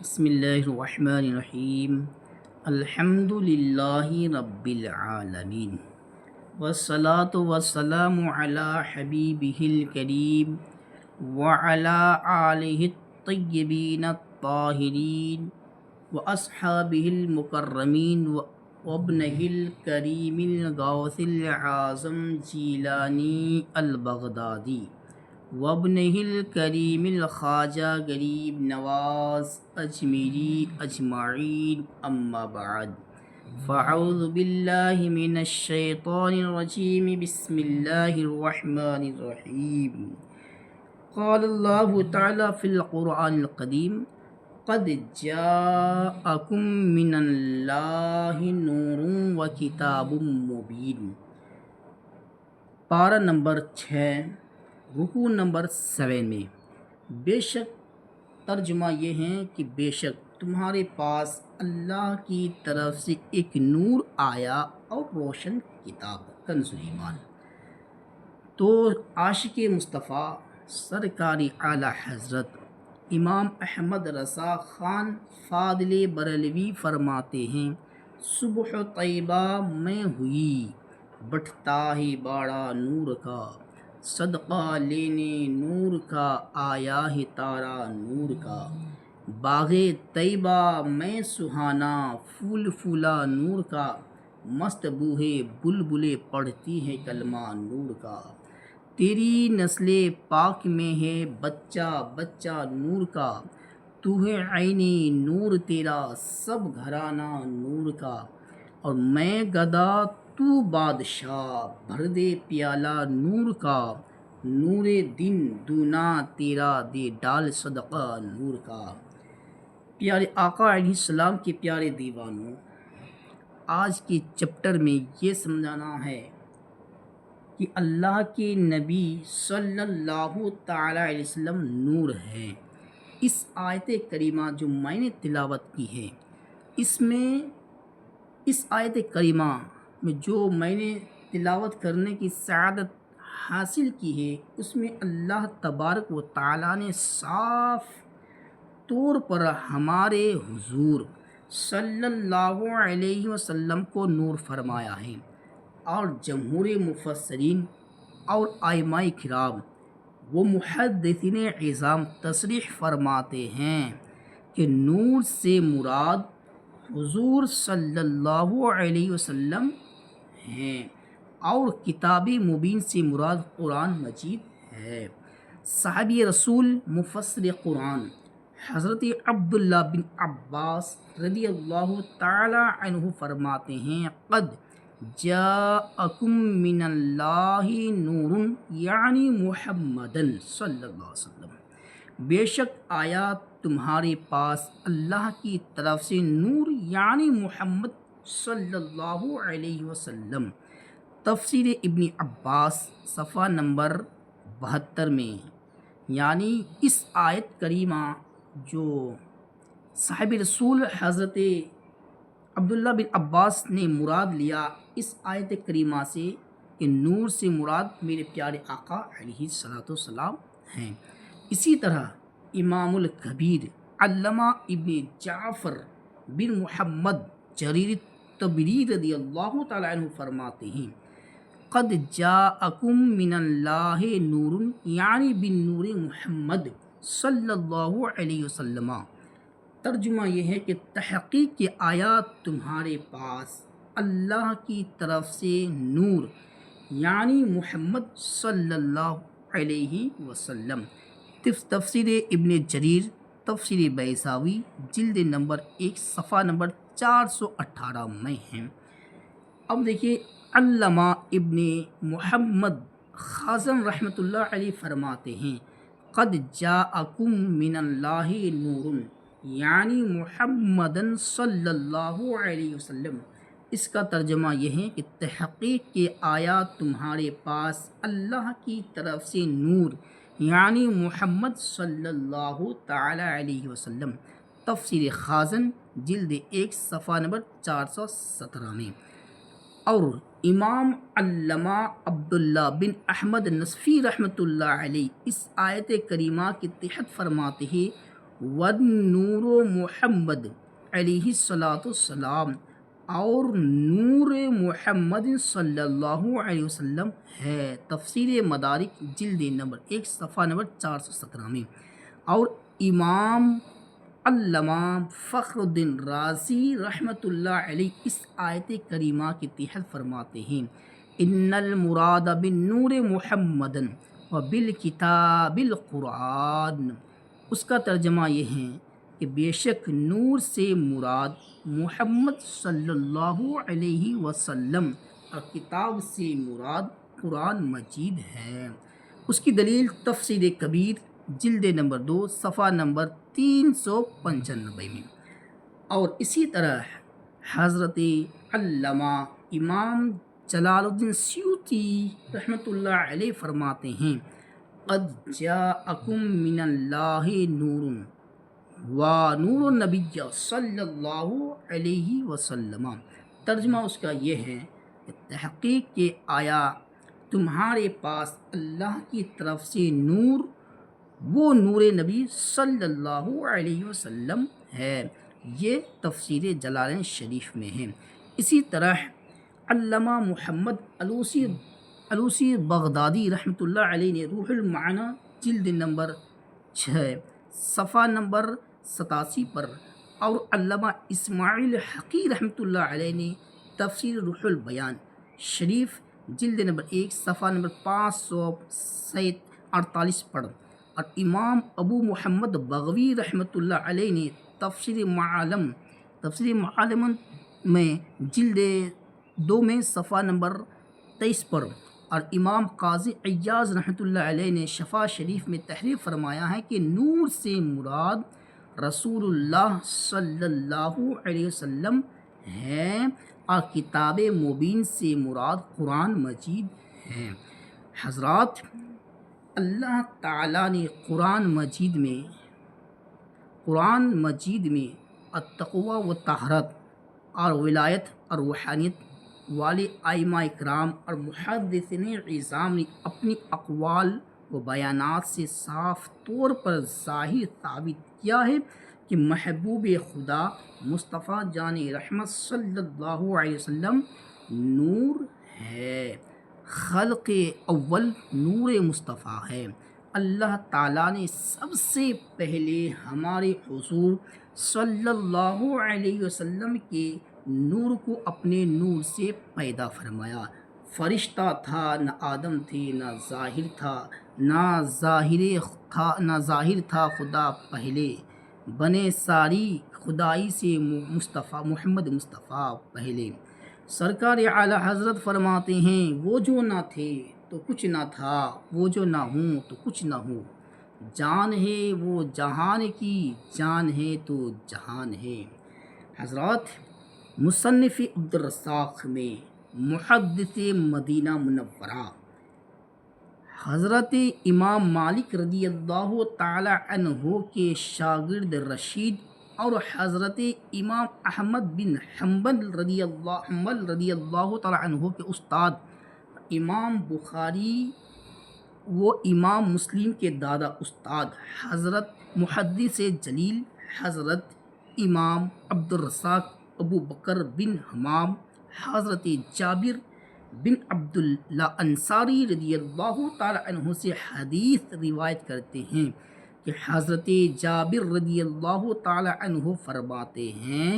بسم اللہ الرحمن الرحیم الحمد للہ رب العالمین والصلاة والسلام علی حبیبہ الکریم وعلی آلہ الطیبین الطاہرین واصحابہ المکرمین وابنہ الکریم الغوث العظم جیلانی البغدادی وابنہ الکریم الخواجہ غریب نواز اجمیری اجمعین اما بعد فاعوذ باللہ من الشیطان الرجیم بسم اللہ الرحمن الرحیم قال اللہ تعالی فی القرآن القدیم قد جاءکم من اللہ نور و کتاب مبین۔ پارہ نمبر 6 رکوع نمبر 7 میں بے شک ترجمہ یہ ہے کہ بے شک تمہارے پاس اللہ کی طرف سے ایک نور آیا اور روشن کتاب کنز ایمان۔ تو عاشق مصطفیٰ سرکاری اعلیٰ حضرت امام احمد رضا خان فاضل بریلوی فرماتے ہیں، صبح طیبہ میں ہوئی بٹھتا ہے باڑا نور کا، صدقہ لینے نور کا آیا ہے تارا نور کا، باغ طیبہ میں سہانا پھول پھولا نور کا، مست بوہے بلبلے پڑھتی ہے کلمہ نور کا، تیری نسل پاک میں ہے بچہ بچہ نور کا، تو ہے عینی نور تیرا سب گھرانہ نور کا، اور میں گدا تو بادشاہ بھر دے پیالہ نور کا، نور دن دونا تیرا دے ڈال صدقہ نور کا۔ پیارے آقا علیہ السلام کے پیارے دیوانوں، آج کے چپٹر میں یہ سمجھانا ہے کہ اللہ کے نبی صلی اللہ تعالیٰ علیہ وسلم نور ہیں۔ اس آیت کریمہ جو میں نے تلاوت کی ہے، اس آیت کریمہ میں جو میں نے تلاوت کرنے کی سعادت حاصل کی ہے، اس میں اللہ تبارک و تعالیٰ نے صاف طور پر ہمارے حضور صلی اللہ علیہ وسلم کو نور فرمایا ہے، اور جمہور مفسرین اور ائمہ کرام وہ محدثین عظام تصریح فرماتے ہیں کہ نور سے مراد حضور صلی اللہ علیہ وسلم ہیں، اور کتاب مبین سے مراد قرآن مجید ہے۔ صحابی رسول مفسر قرآن حضرت عبداللہ بن عباس رضی اللہ تعالی عنہ فرماتے ہیں، قد جاءکم من اللہ نور یعنی محمدن صلی اللہ علیہ وسلم، بے شک آیا تمہارے پاس اللہ کی طرف سے نور یعنی محمد صلی اللہ علیہ وسلم۔ تفسیر ابن عباس صفحہ نمبر 72 میں، یعنی اس آیت کریمہ جو صاحب رسول حضرت عبداللہ بن عباس نے مراد لیا اس آیت کریمہ سے کہ نور سے مراد میرے پیارے آقا علیہ الصلوۃ والسلام ہیں۔ اسی طرح امام الکبیر علامہ ابن جعفر بن محمد جریر طبری رضی اللہ تعالیٰ عنہ فرماتے ہیں، قد جاءکم من اللہ نور یعنی بن نور محمد صلی اللہ علیہ وسلم۔ ترجمہ یہ ہے کہ تحقیق کے آیات تمہارے پاس اللہ کی طرف سے نور یعنی محمد صلی اللہ علیہ وسلم۔ تفسیر ابن جریر تفسیر بیضاوی جلد نمبر 1 صفحہ نمبر 418 میں ہیں۔ اب دیکھیے علامہ ابن محمد خازن رحمۃ اللہ علیہ فرماتے ہیں، قد جاءکم من اللہ نور یعنی محمدن صلی اللہ علیہ وسلم۔ اس کا ترجمہ یہ ہے کہ تحقیق کے آیات تمہارے پاس اللہ کی طرف سے نور یعنی محمد صلی اللہ تعالی علیہ وسلم۔ تفسیر خازن جلد 1 صفحہ نمبر 417 میں۔ اور امام علامہ عبداللہ بن احمد نصفی رحمۃ اللہ علیہ اس آیت کریمہ کے تحت فرماتے ہیں، والنور محمد علیہ الصلاۃ والسلام، اور نور محمد صلی اللہ علیہ وسلم ہے۔ تفسیر مدارک جلد نمبر 1 صفحہ نمبر 417 میں۔ اور امام علامہ فخر الدین رازی رحمۃ اللہ علیہ اس آیت کریمہ کے تحت فرماتے ہیں ان المراد بالنور محمد و بالکتاب القرآن۔ اس کا ترجمہ یہ ہے کہ بے شک نور سے مراد محمد صلی اللہ علیہ وسلم اور کتاب سے مراد قرآن مجید ہے۔ اس کی دلیل تفسیر کبیر جلد نمبر 2 صفحہ نمبر 395 میں۔ اور اسی طرح حضرت علامہ امام جلال الدین سیوطی رحمۃ اللہ علیہ فرماتے ہیں قد جاءکم من اللہ نور ونور النبی صلی اللہ علیہ وسلم۔ ترجمہ اس کا یہ ہے کہ تحقیق کے آیا تمہارے پاس اللہ کی طرف سے نور، وہ نور نبی صلی اللہ علیہ وسلم ہے۔ یہ تفسیر جلالین شریف میں ہے۔ اسی طرح علامہ محمد علوسی بغدادی رحمۃ اللہ علیہ نے روح المعانی جلد نمبر 6 صفحہ نمبر 87 پر، اور علامہ اسماعیل حقی رحمۃ اللہ علیہ نے تفسیر روح البیان شریف جلد نمبر 1 صفحہ نمبر 548 پر، اور امام ابو محمد بغوی رحمۃ اللہ علیہ نے تفسیر معالم میں جلد 2 میں صفحہ نمبر 23 پر، اور امام قاضی عیاض رحمۃ اللہ علیہ نے شفا شریف میں تحریر فرمایا ہے کہ نور سے مراد رسول اللہ صلی اللہ علیہ وسلم ہے، اور کتاب مبین سے مراد قرآن مجید ہے۔ حضرات، اللہ تعالیٰ نے قرآن مجید میں التقوی و طہارت اور ولایت اور روحانیت والے ائمہ اکرام اور محدثین عظام نے اپنی اقوال و بیانات سے صاف طور پر ظاہر ثابت کیا ہے کہ محبوب خدا مصطفیٰ جان رحمت صلی اللہ علیہ وسلم نور ہے، خلق اول نور مصطفیٰ ہے۔ اللہ تعالیٰ نے سب سے پہلے ہمارے حضور صلی اللہ علیہ وسلم کے نور کو اپنے نور سے پیدا فرمایا۔ فرشتہ تھا، نہ آدم تھے، نہ ظاہر تھا خدا پہلے، بنے ساری خدائی سے محمد مصطفیٰ پہلے۔ سرکار اعلیٰ حضرت فرماتے ہیں وہ جو نہ تھے تو کچھ نہ تھا، وہ جو نہ ہوں تو کچھ نہ ہو، جان ہے وہ جہان کی، جان ہے تو جہان ہے۔ حضرات، مصنف عبدالرزاق میں محدث مدینہ منورہ حضرت امام مالک رضی اللہ تعالی عنہ کے شاگرد رشید اور حضرت امام احمد بن حنبل رضی اللہ تعالی عنہ کے استاد امام بخاری و امام مسلم کے دادا استاد حضرت محدث جلیل حضرت امام عبدالرزاق ابو بکر بن حمام حضرت جابر بن عبداللہ انصاری رضی اللہ تعالی عنہ سے حدیث روایت کرتے ہیں کہ حضرت جابر رضی اللہ تعالی عنہ فرماتے ہیں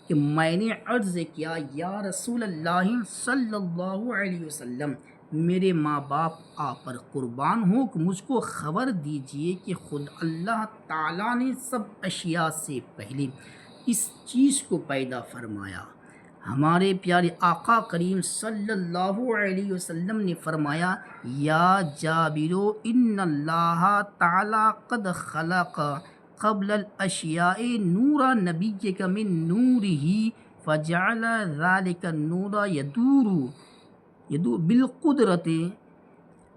کہ میں نے عرض کیا یا رسول اللہ صلی اللہ علیہ وسلم، میرے ماں باپ آپ پر قربان ہوں کہ مجھ کو خبر دیجئے کہ خود اللہ تعالیٰ نے سب اشیاء سے پہلے اس چیز کو پیدا فرمایا۔ ہمارے پیارے آقا کریم صلی اللہ علیہ وسلم نے فرمایا یا جابر ان اللہ تعالیٰ قد خلق قبل الاشیاء نور نبیک من نورہ فجعل ذلك النور يدور بالقدرت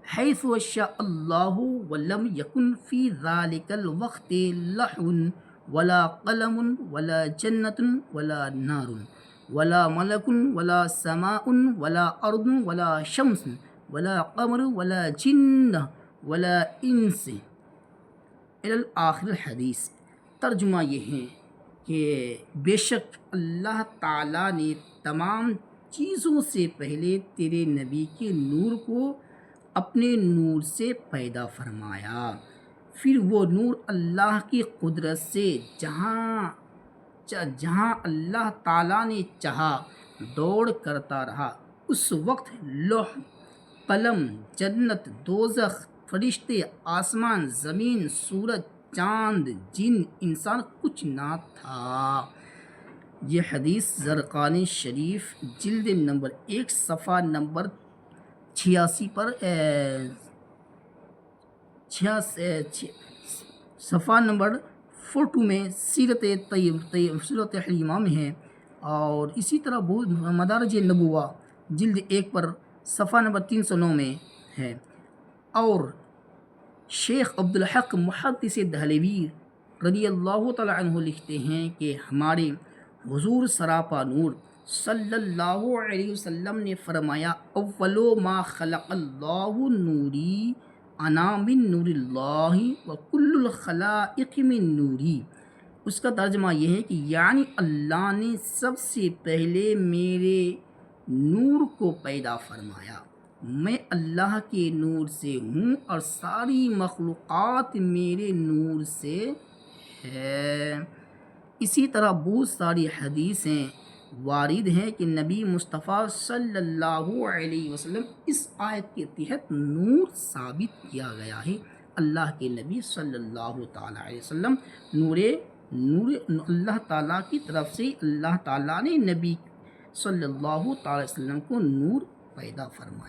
حيث شاء الله ولم يكن في ذلك الوقت لحو ولا قلم ولا جنة ولا نار ولا ملك ولا سماء ولا أرض ولا شمس ولا قمر ولا جن ولا انس الى الآخر الحدیث۔ ترجمہ یہ ہے کہ بے شک اللہ تعالیٰ نے تمام چیزوں سے پہلے تیرے نبی کے نور کو اپنے نور سے پیدا فرمایا، پھر وہ نور اللہ کی قدرت سے جہاں اللہ تعالیٰ نے چاہا دوڑ کرتا رہا۔ اس وقت لوح، قلم، جنت، دوزخ، فرشتے، آسمان، زمین، سورج، چاند، جن، انسان کچھ نہ تھا۔ یہ حدیث زرقانی شریف جلد نمبر 1 صفحہ نمبر 86 پر صفحہ نمبر 42 میں سیرت حلیمہ میں ہے، اور اسی طرح مدارج نبوہ جلد 1 پر صفحہ نمبر 309 میں ہے۔ اور شیخ عبدالحق محدث دہلوی رضی اللہ تعالی عنہ لکھتے ہیں کہ ہمارے حضور سراپا نور صلی اللہ علیہ وسلم نے فرمایا، اول ما خلق اللہ نوری انا من نور اللہ وکل الخلائق من نوری۔ اس کا ترجمہ یہ ہے کہ یعنی اللہ نے سب سے پہلے میرے نور کو پیدا فرمایا، میں اللہ کے نور سے ہوں اور ساری مخلوقات میرے نور سے ہے۔ اسی طرح بہت ساری حدیثیں وارد ہیں کہ نبی مصطفیٰ صلی اللہ علیہ وسلم اس آیت کے تحت نور ثابت کیا گیا ہے۔ اللہ کے نبی صلی اللہ تعالیٰ علیہ وسلم نور اللہ تعالیٰ کی طرف سے اللہ تعالیٰ نے نبی صلی اللہ تعالیٰ علیہ وسلم کو نور پیدا فرمایا۔